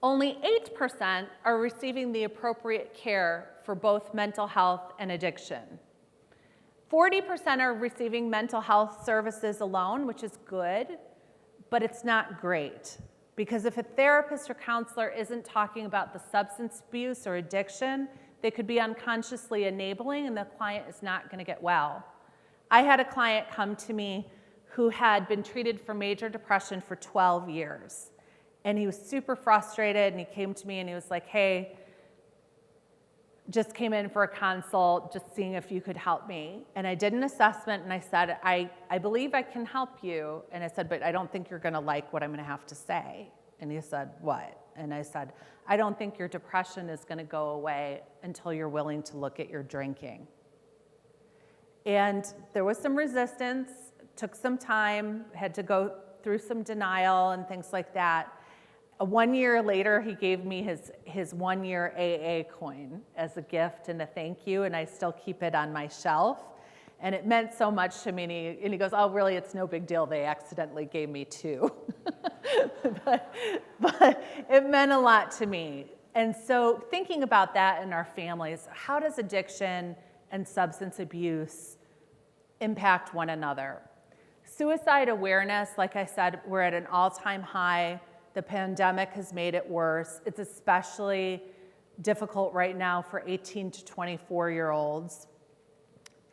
Only 8% are receiving the appropriate care for both mental health and addiction. 40% are receiving mental health services alone, which is good, but it's not great. Because if a therapist or counselor isn't talking about the substance abuse or addiction, they could be unconsciously enabling and the client is not going to get well. I had a client come to me who had been treated for major depression for 12 years. And he was super frustrated, and he came to me and he was like, hey, just came in for a consult, just seeing if you could help me. And I did an assessment, and I said, I believe I can help you. And I said, but I don't think you're going to like what I'm going to have to say. And he said, what? And I said, I don't think your depression is going to go away until you're willing to look at your drinking. And there was some resistance, took some time, had to go through some denial and things like that. 1 year later, he gave me his 1 year AA coin as a gift and a thank you, and I still keep it on my shelf. And it meant so much to me, and he goes, oh, really, it's no big deal. They accidentally gave me 2. but it meant a lot to me. And so thinking about that in our families, how does addiction and substance abuse impact one another? Suicide awareness, like I said, we're at an all-time high. The pandemic has made it worse. It's especially difficult right now for 18 to 24-year-olds.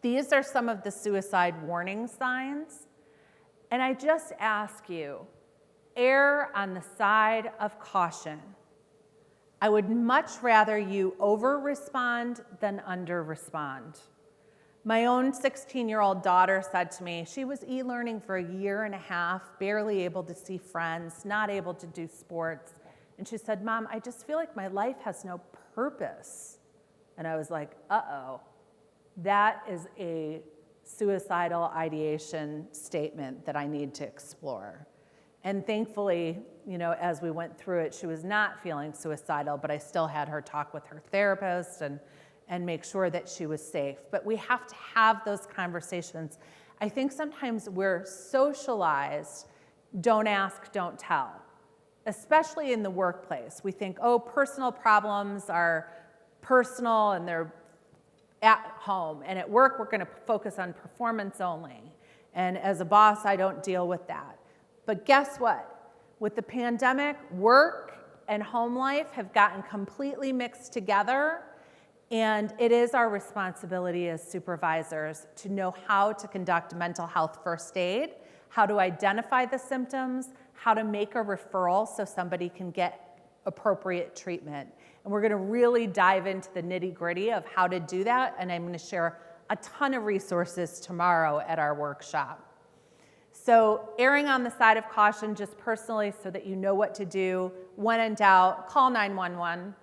These are some of the suicide warning signs. And I just ask you, err on the side of caution. I would much rather you over-respond than under-respond. My own 16-year-old daughter said to me, she was e-learning for 1.5 years, barely able to see friends, not able to do sports. And she said, Mom, I just feel like my life has no purpose. And I was like, uh-oh, that is a suicidal ideation statement that I need to explore. And thankfully, as we went through it, she was not feeling suicidal, but I still had her talk with her therapist and make sure that she was safe. But we have to have those conversations. I think sometimes we're socialized, don't ask, don't tell, especially in the workplace. We think, oh, personal problems are personal and they're at home. And at work, we're going to focus on performance only. And as a boss, I don't deal with that. But guess what? With the pandemic, work and home life have gotten completely mixed together. And it is our responsibility as supervisors to know how to conduct mental health first aid, how to identify the symptoms, how to make a referral so somebody can get appropriate treatment. And we're going to really dive into the nitty-gritty of how to do that, and I'm going to share a ton of resources tomorrow at our workshop. So erring on the side of caution just personally so that you know what to do. When in doubt, call 911.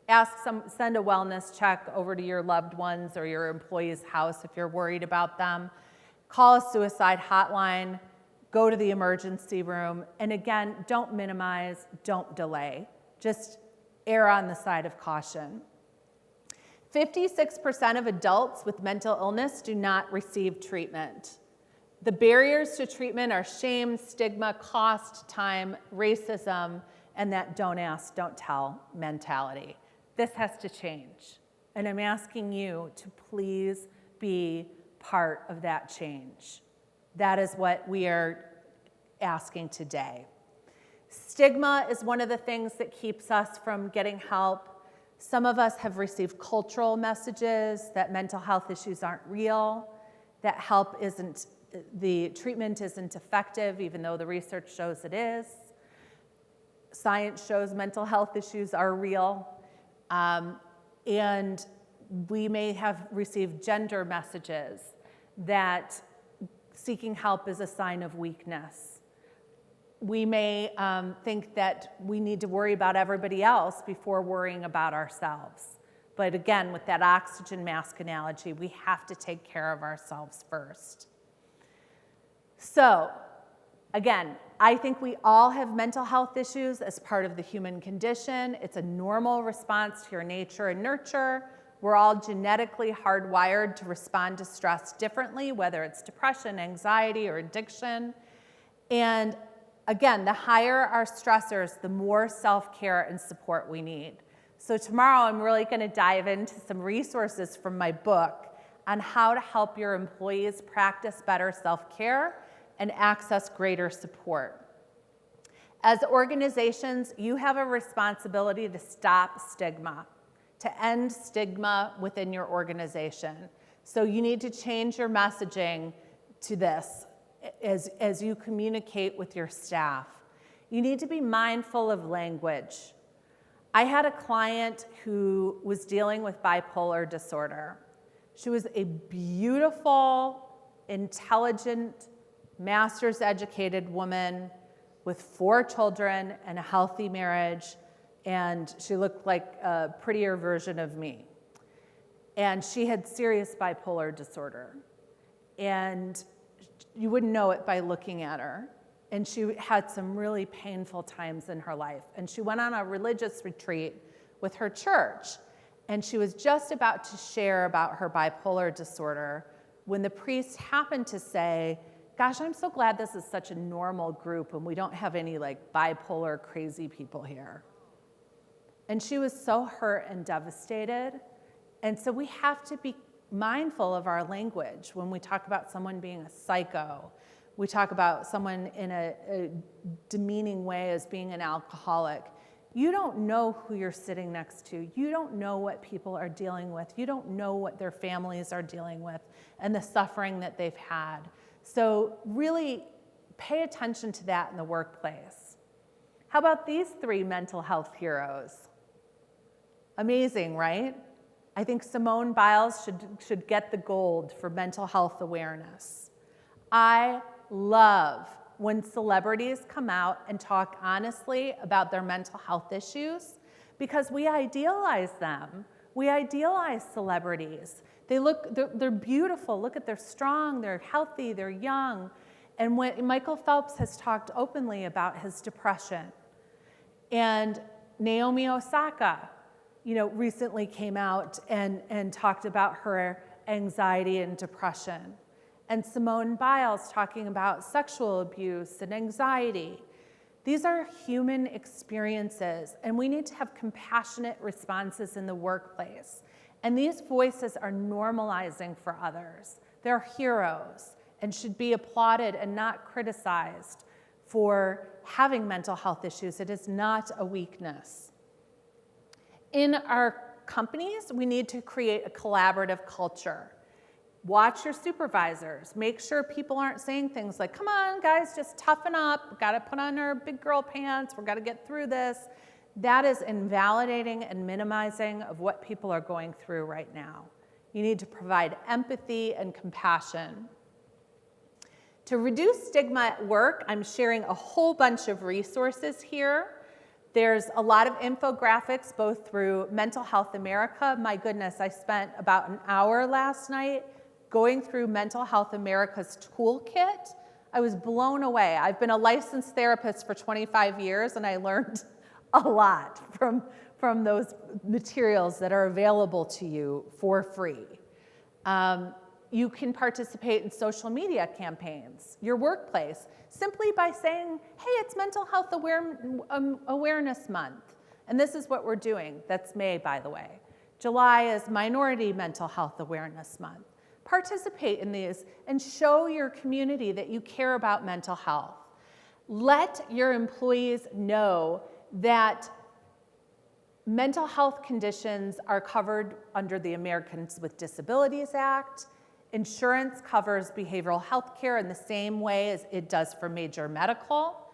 Send a wellness check over to your loved ones or your employee's house if you're worried about them. Call a suicide hotline, go to the emergency room, and again, don't minimize, don't delay. Just err on the side of caution. 56% of adults with mental illness do not receive treatment. The barriers to treatment are shame, stigma, cost, time, racism, and that don't ask, don't tell mentality. This has to change. And I'm asking you to please be part of that change. That is what we are asking today. Stigma is one of the things that keeps us from getting help. Some of us have received cultural messages that mental health issues aren't real, that the treatment isn't effective, even though the research shows it is. Science shows mental health issues are real. And we may have received gender messages that seeking help is a sign of weakness. We may think that we need to worry about everybody else before worrying about ourselves. But again, with that oxygen mask analogy, we have to take care of ourselves first. So, again, I think we all have mental health issues as part of the human condition. It's a normal response to your nature and nurture. We're all genetically hardwired to respond to stress differently, whether it's depression, anxiety, or addiction. And again, the higher our stressors, the more self-care and support we need. So tomorrow I'm really going to dive into some resources from my book on how to help your employees practice better self-care and access greater support. As organizations, you have a responsibility to stop stigma, to end stigma within your organization. So you need to change your messaging to this as you communicate with your staff. You need to be mindful of language. I had a client who was dealing with bipolar disorder. She was a beautiful, intelligent, master's educated woman with 4 children and a healthy marriage, and she looked like a prettier version of me. And she had serious bipolar disorder, and you wouldn't know it by looking at her. And she had some really painful times in her life. And she went on a religious retreat with her church, and she was just about to share about her bipolar disorder when the priest happened to say, "Gosh, I'm so glad this is such a normal group and we don't have any like bipolar crazy people here." And she was so hurt and devastated. And so we have to be mindful of our language when we talk about someone being a psycho. We talk about someone in a demeaning way as being an alcoholic. You don't know who you're sitting next to. You don't know what people are dealing with. You don't know what their families are dealing with and the suffering that they've had. So really pay attention to that in the workplace. How about these 3 mental health heroes? Amazing, right? I think Simone Biles should get the gold for mental health awareness. I love when celebrities come out and talk honestly about their mental health issues because we idealize them. We idealize celebrities. They're beautiful. Look at, they're strong, they're healthy, they're young. And when Michael Phelps has talked openly about his depression. And Naomi Osaka, recently came out and talked about her anxiety and depression. And Simone Biles talking about sexual abuse and anxiety. These are human experiences, and we need to have compassionate responses in the workplace. And these voices are normalizing for others. They're heroes and should be applauded and not criticized for having mental health issues. It is not a weakness. In our companies, we need to create a collaborative culture. Watch your supervisors. Make sure people aren't saying things like, "Come on, guys, just toughen up. We've got to put on our big girl pants. We've got to get through this." That is invalidating and minimizing of what people are going through right now. You need to provide empathy and compassion. To reduce stigma at work, I'm sharing a whole bunch of resources here. There's a lot of infographics, both through Mental Health America. My goodness, I spent about an hour last night going through Mental Health America's toolkit. I was blown away. I've been a licensed therapist for 25 years, and I learned a lot from those materials that are available to you for free. You can participate in social media campaigns, your workplace, simply by saying, hey, it's Mental Health Awareness Month. And this is what we're doing. That's May, by the way. July is Minority Mental Health Awareness Month. Participate in these and show your community that you care about mental health. Let your employees know that mental health conditions are covered under the Americans with Disabilities Act. Insurance covers behavioral health care in the same way as it does for major medical.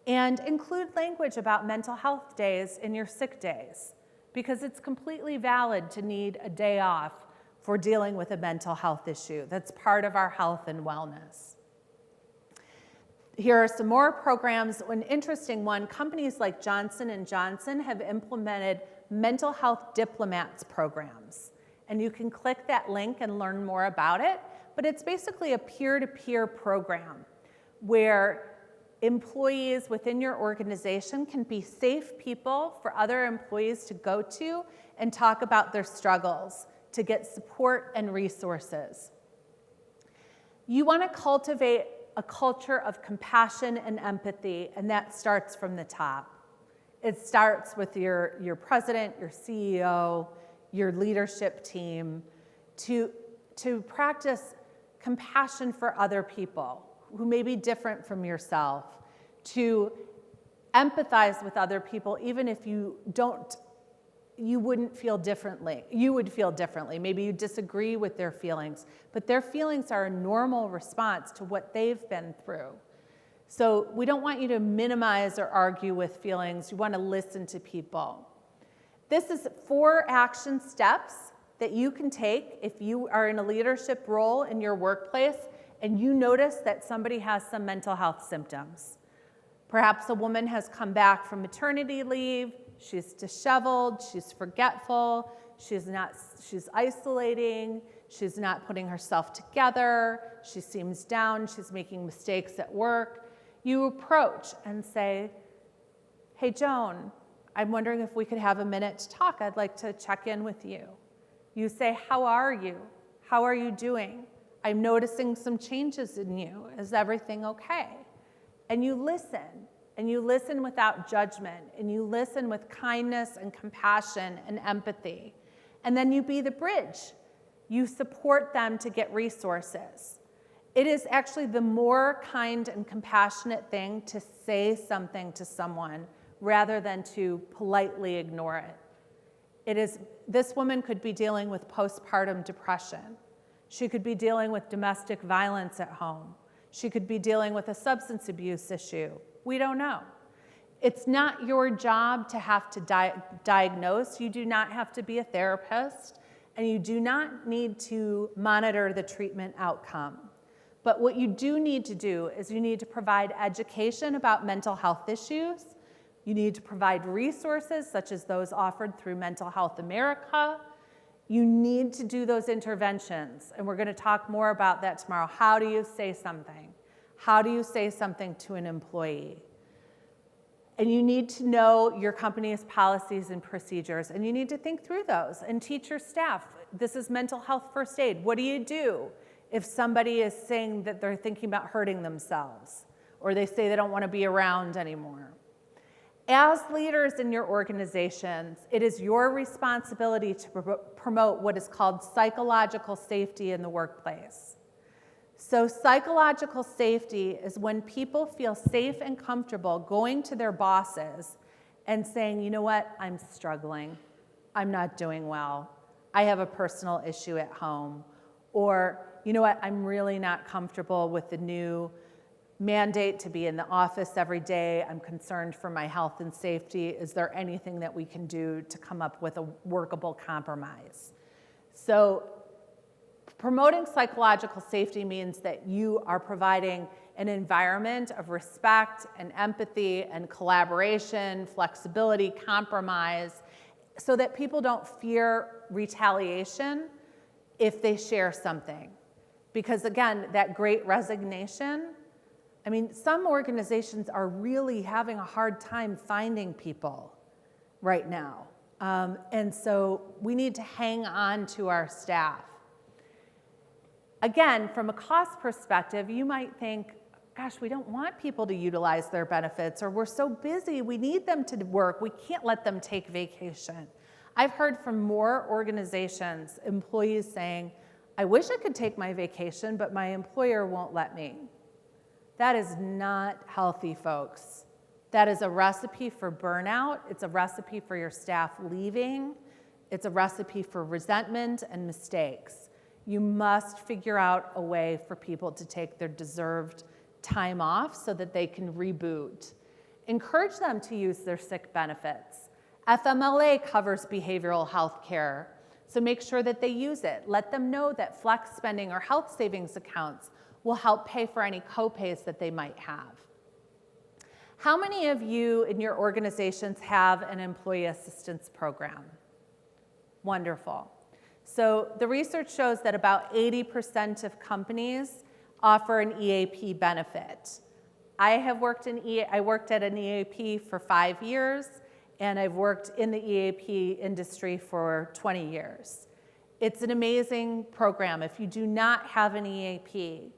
And include language about mental health days in your sick days, because it's completely valid to need a day off for dealing with a mental health issue. That's part of our health and wellness. Here are some more programs. An interesting one, companies like Johnson & Johnson have implemented mental health diplomats programs. And you can click that link and learn more about it. But it's basically a peer-to-peer program where employees within your organization can be safe people for other employees to go to and talk about their struggles, to get support and resources. You want to cultivate a culture of compassion and empathy, and that starts from the top. It starts with your president, your CEO, your leadership team, to practice compassion for other people who may be different from yourself, to empathize with other people even if you wouldn't feel differently. You would feel differently. Maybe you disagree with their feelings, but their feelings are a normal response to what they've been through. So we don't want you to minimize or argue with feelings. You want to listen to people. This is 4 action steps that you can take if you are in a leadership role in your workplace and you notice that somebody has some mental health symptoms. Perhaps a woman has come back from maternity leave. She's disheveled, she's forgetful, she's isolating, she's not putting herself together, she seems down, she's making mistakes at work. You approach and say, hey, Joan, I'm wondering if we could have a minute to talk. I'd like to check in with you. You say, how are you? How are you doing? I'm noticing some changes in you. Is everything okay? And you listen. And you listen without judgment, and you listen with kindness and compassion and empathy. And then you be the bridge. You support them to get resources. It is actually the more kind and compassionate thing to say something to someone rather than to politely ignore it. This woman could be dealing with postpartum depression. She could be dealing with domestic violence at home. She could be dealing with a substance abuse issue. We don't know. It's not your job to have to diagnose. You do not have to be a therapist, and you do not need to monitor the treatment outcome. But what you do need to do is you need to provide education about mental health issues. You need to provide resources such as those offered through Mental Health America. You need to do those interventions, and we're going to talk more about that tomorrow. How do you say something? How do you say something to an employee? And you need to know your company's policies and procedures, and you need to think through those and teach your staff. This is mental health first aid. What do you do if somebody is saying that they're thinking about hurting themselves, or they say they don't want to be around anymore? As leaders in your organizations, it is your responsibility to promote what is called psychological safety in the workplace. So psychological safety is when people feel safe and comfortable going to their bosses and saying, you know what, I'm struggling. I'm not doing well. I have a personal issue at home. Or, you know what, I'm really not comfortable with the new mandate to be in the office every day. I'm concerned for my health and safety. Is there anything that we can do to come up with a workable compromise? So promoting psychological safety means that you are providing an environment of respect and empathy and collaboration, flexibility, compromise, so that people don't fear retaliation if they share something. Because again, that great resignation, I mean, some organizations are really having a hard time finding people right now. And so we need to hang on to our staff. Again, from a cost perspective, you might think, gosh, we don't want people to utilize their benefits, or we're so busy, we need them to work, we can't let them take vacation. I've heard from more organizations, employees saying, I wish I could take my vacation, but my employer won't let me. That is not healthy, folks. That is a recipe for burnout. It's a recipe for your staff leaving. It's a recipe for resentment and mistakes. You must figure out a way for people to take their deserved time off so that they can reboot. Encourage them to use their sick benefits. FMLA covers behavioral health care, so make sure that they use it. Let them know that flex spending or health savings accounts will help pay for any copays that they might have. How many of you in your organizations have an employee assistance program? Wonderful. So the research shows that about 80% of companies offer an EAP benefit. I worked at an EAP for 5 years, and I've worked in the EAP industry for 20 years. It's an amazing program. If you do not have an EAP,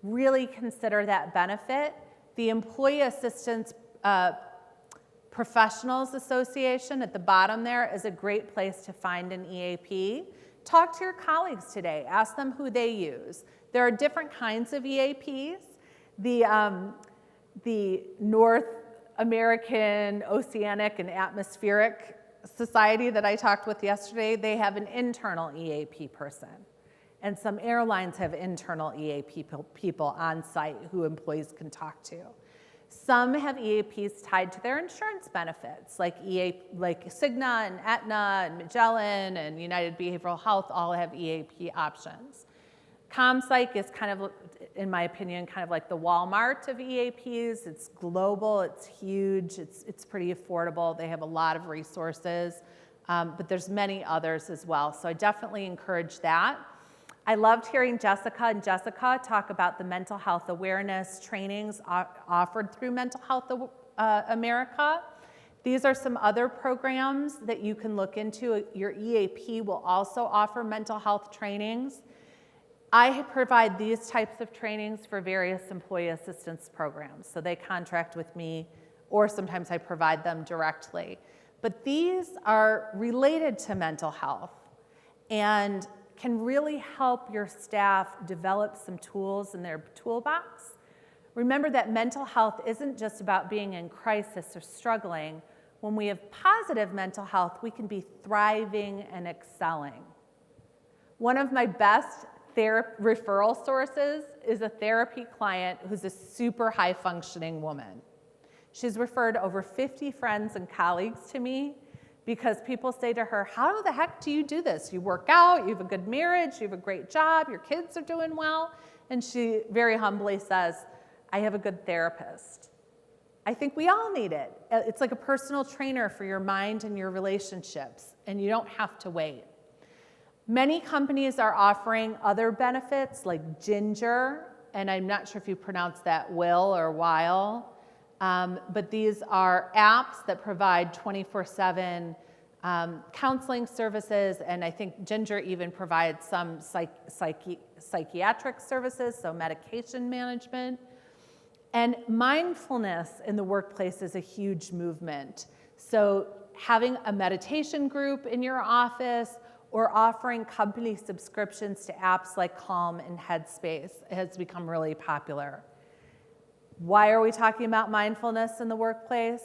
really consider that benefit. The Employee Assistance Professionals Association at the bottom there is a great place to find an EAP. Talk to your colleagues today. Ask them who they use. There are different kinds of EAPs. The North American Oceanic and Atmospheric Society that I talked with yesterday, they have an internal EAP person. And some airlines have internal EAP people on site who employees can talk to. Some have EAPs tied to their insurance benefits, like Cigna and Aetna and Magellan and United Behavioral Health all have EAP options. ComPsych is kind of, in my opinion, kind of like the Walmart of EAPs. It's global, it's huge, it's pretty affordable. They have a lot of resources, but there's many others as well. So I definitely encourage that. I loved hearing Jessica and Jessica talk about the mental health awareness trainings offered through Mental Health America. These are some other programs that you can look into. Your EAP will also offer mental health trainings. I provide these types of trainings for various employee assistance programs. So they contract with me, or sometimes I provide them directly. But these are related to mental health and can really help your staff develop some tools in their toolbox. Remember that mental health isn't just about being in crisis or struggling. When we have positive mental health, we can be thriving and excelling. One of my best referral sources is a therapy client who's a super high-functioning woman. She's referred over 50 friends and colleagues to me because people say to her, how the heck do you do this? You work out, you have a good marriage, you have a great job, your kids are doing well. And she very humbly says, I have a good therapist. I think we all need it. It's like a personal trainer for your mind and your relationships, and you don't have to wait. Many companies are offering other benefits like Ginger, and I'm not sure if you pronounce that Will or While, but these are apps that provide 24/7 counseling services, and I think Ginger even provides some psychiatric services, so medication management. And mindfulness in the workplace is a huge movement. So having a meditation group in your office or offering company subscriptions to apps like Calm and Headspace has become really popular. Why are we talking about mindfulness in the workplace?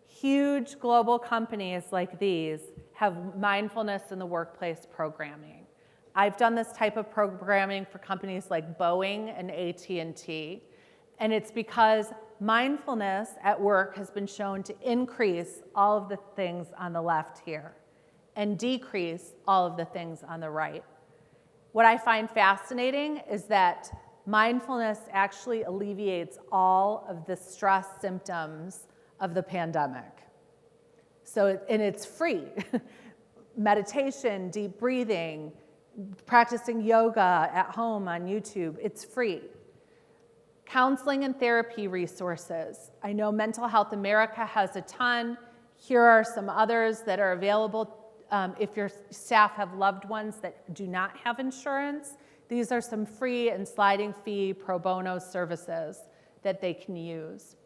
Huge global companies like these have mindfulness in the workplace programming. I've done this type of programming for companies like Boeing and AT&T, and it's because mindfulness at work has been shown to increase all of the things on the left here and decrease all of the things on the right. What I find fascinating is that mindfulness actually alleviates all of the stress symptoms of the pandemic. And it's free. Meditation, deep breathing, practicing yoga at home on YouTube, it's free. Counseling and therapy resources. I know Mental Health America has a ton. Here are some others that are available if your staff have loved ones that do not have insurance. These are some free and sliding fee pro bono services that they can use.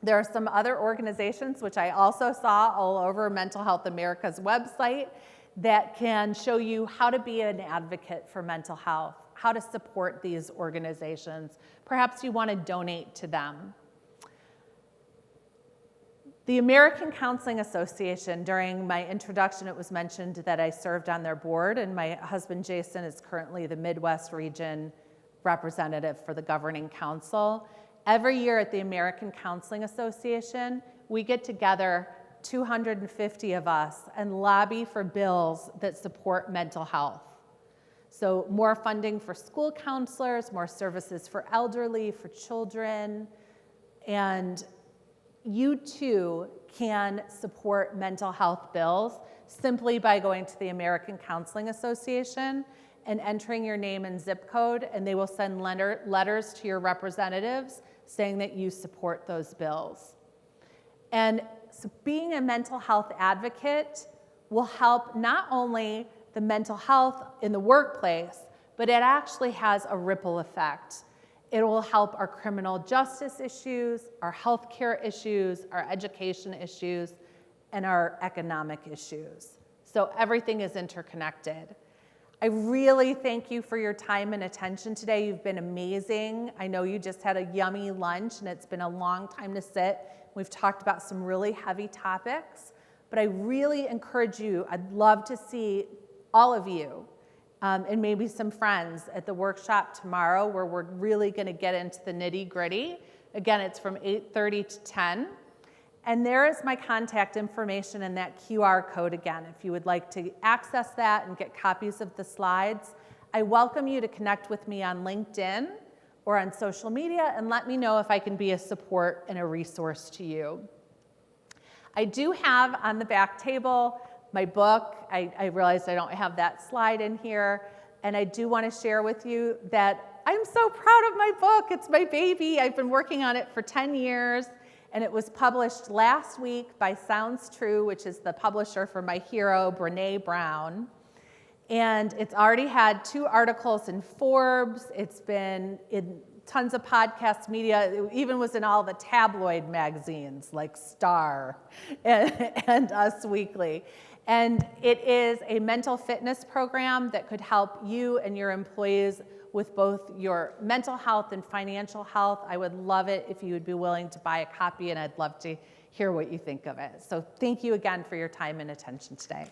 There are some other organizations, which I also saw all over Mental Health America's website, that can show you how to be an advocate for mental health, how to support these organizations. Perhaps you want to donate to them. The American Counseling Association, during my introduction, it was mentioned that I served on their board, and my husband Jason is currently the Midwest region representative for the governing council. Every year at the American Counseling Association, we get together, 250 of us, and lobby for bills that support mental health. So more funding for school counselors, more services for elderly, for children, and you too can support mental health bills simply by going to the American Counseling Association and entering your name and zip code, and they will send letters to your representatives saying that you support those bills. And so being a mental health advocate will help not only the mental health in the workplace, but it actually has a ripple effect. It will help our criminal justice issues, our healthcare issues, our education issues, and our economic issues. So everything is interconnected. I really thank you for your time and attention today. You've been amazing. I know you just had a yummy lunch, and it's been a long time to sit. We've talked about some really heavy topics, but I really encourage you, I'd love to see all of you and maybe some friends at the workshop tomorrow, where we're really going to get into the nitty-gritty. Again, it's from 8:30 to 10. And there is my contact information and that QR code again, if you would like to access that and get copies of the slides. I welcome you to connect with me on LinkedIn or on social media and let me know if I can be a support and a resource to you. I do have on the back table my book. I realized I don't have that slide in here, and I do want to share with you that I'm so proud of my book. It's my baby. I've been working on it for 10 years. And it was published last week by Sounds True, which is the publisher for my hero, Brené Brown. And it's already had 2 articles in Forbes. It's been in tons of podcast media. It even was in all the tabloid magazines like Star and Us Weekly. And it is a mental fitness program that could help you and your employees with both your mental health and financial health. I would love it if you would be willing to buy a copy, and I'd love to hear what you think of it. So thank you again for your time and attention today.